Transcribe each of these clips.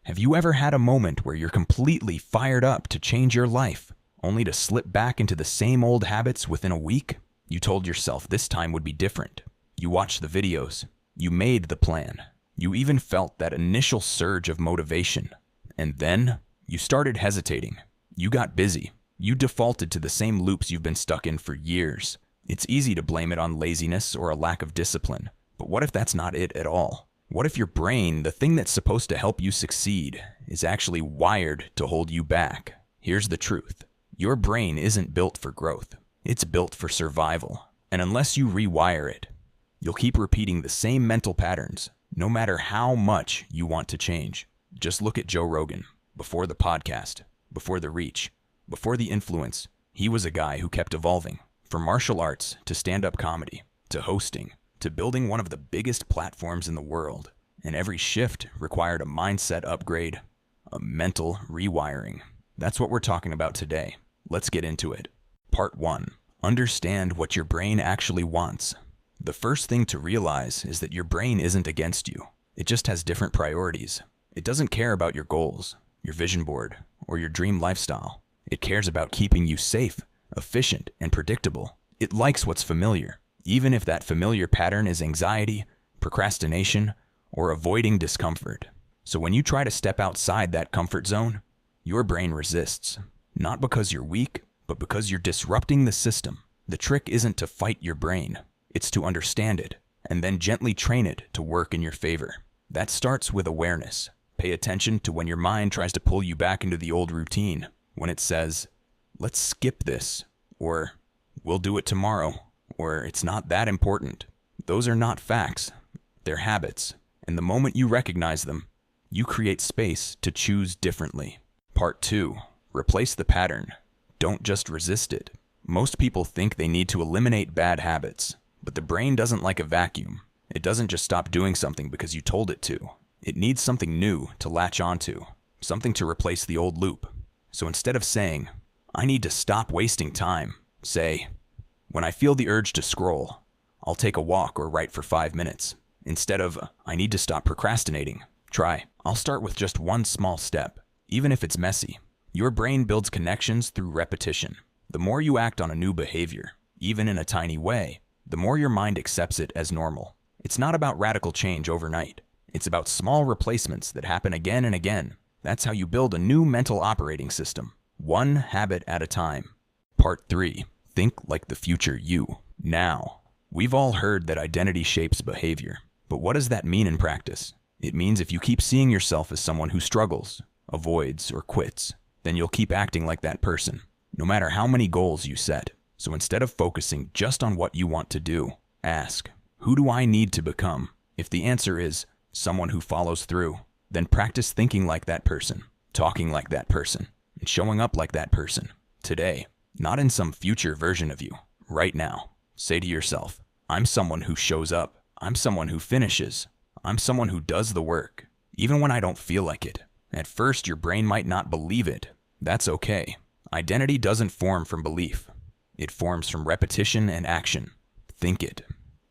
Have you ever had a moment where you're completely fired up to change your life, only to slip back into the same old habits within a week? You told yourself this time would be different. You watched the videos. You made the plan. You even felt that initial surge of motivation. And then you started hesitating. You got busy. You defaulted to the same loops you've been stuck in for years. It's easy to blame it on laziness or a lack of discipline. But what if that's not it at all? What if your brain, the thing that's supposed to help you succeed, is actually wired to hold you back? Here's the truth. Your brain isn't built for growth. It's built for survival. And unless you rewire it, you'll keep repeating the same mental patterns, no matter how much you want to change. Just look at Joe Rogan. Before the podcast, before the reach, before the influence, he was a guy who kept evolving. From martial arts to stand-up comedy, to hosting, to building one of the biggest platforms in the world. And every shift required a mindset upgrade, a mental rewiring. That's what we're talking about today. Let's get into it. Part 1. Understand what your brain actually wants. The first thing to realize is that your brain isn't against you. It just has different priorities. It doesn't care about your goals, your vision board, or your dream lifestyle. It cares about keeping you safe, efficient, and predictable. It likes what's familiar, even if that familiar pattern is anxiety, procrastination, or avoiding discomfort. So when you try to step outside that comfort zone, your brain resists. Not because you're weak, but because you're disrupting the system. The trick isn't to fight your brain. It's to understand it, and then gently train it to work in your favor. That starts with awareness. Pay attention to when your mind tries to pull you back into the old routine. When it says, let's skip this, or we'll do it tomorrow, or it's not that important. Those are not facts. They're habits. And the moment you recognize them, you create space to choose differently. Part 2. Replace the pattern. Don't just resist it. Most people think they need to eliminate bad habits, but the brain doesn't like a vacuum. It doesn't just stop doing something because you told it to. It needs something new to latch onto, something to replace the old loop. So instead of saying, I need to stop wasting time, say, when I feel the urge to scroll, I'll take a walk or write for 5 minutes. Instead of, I need to stop procrastinating, try, I'll start with just one small step, even if it's messy. Your brain builds connections through repetition. The more you act on a new behavior, even in a tiny way, the more your mind accepts it as normal. It's not about radical change overnight. It's about small replacements that happen again and again. That's how you build a new mental operating system, one habit at a time. Part 3. Think like the future you. Now, we've all heard that identity shapes behavior. But what does that mean in practice? It means if you keep seeing yourself as someone who struggles, avoids, or quits, then you'll keep acting like that person, no matter how many goals you set. So instead of focusing just on what you want to do, ask, who do I need to become? If the answer is someone who follows through, then practice thinking like that person, talking like that person, and showing up like that person today, not in some future version of you, right now. Say to yourself, I'm someone who shows up. I'm someone who finishes. I'm someone who does the work, even when I don't feel like it. At first, your brain might not believe it. That's okay. Identity doesn't form from belief. It forms from repetition and action. Think it,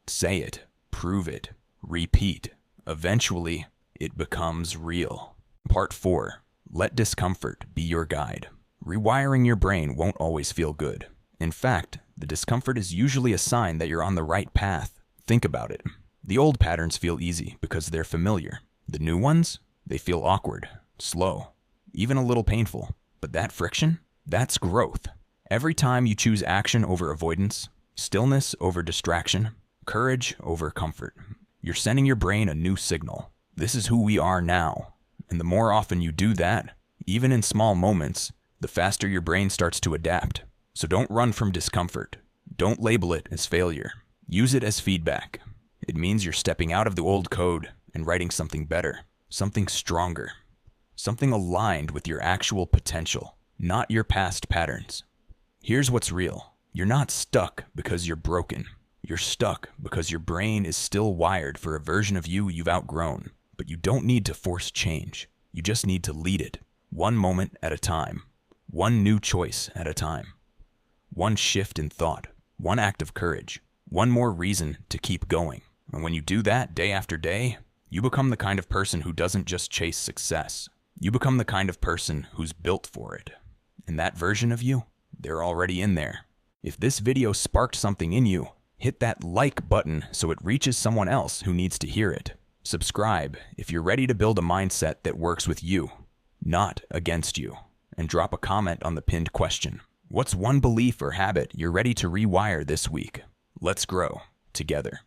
say it, prove it, repeat. Eventually, it becomes real. Part 4. Let discomfort be your guide. Rewiring your brain won't always feel good. In fact, the discomfort is usually a sign that you're on the right path. Think about it. The old patterns feel easy because they're familiar. The new ones, they feel awkward, slow, even a little painful. But that friction, that's growth. Every time you choose action over avoidance, stillness over distraction, courage over comfort, you're sending your brain a new signal. This is who we are now. And the more often you do that, even in small moments, the faster your brain starts to adapt. So don't run from discomfort. Don't label it as failure. Use it as feedback. It means you're stepping out of the old code and writing something better, something stronger, something aligned with your actual potential, not your past patterns. Here's what's real. You're not stuck because you're broken. You're stuck because your brain is still wired for a version of you you've outgrown. But you don't need to force change. You just need to lead it, one moment at a time, one new choice at a time, one shift in thought, one act of courage, one more reason to keep going. And when you do that day after day, you become the kind of person who doesn't just chase success. You become the kind of person who's built for it. And that version of you, they're already in there. If this video sparked something in you, hit that like button so it reaches someone else who needs to hear it. Subscribe if you're ready to build a mindset that works with you, not against you. And drop a comment on the pinned question. What's one belief or habit you're ready to rewire this week? Let's grow together.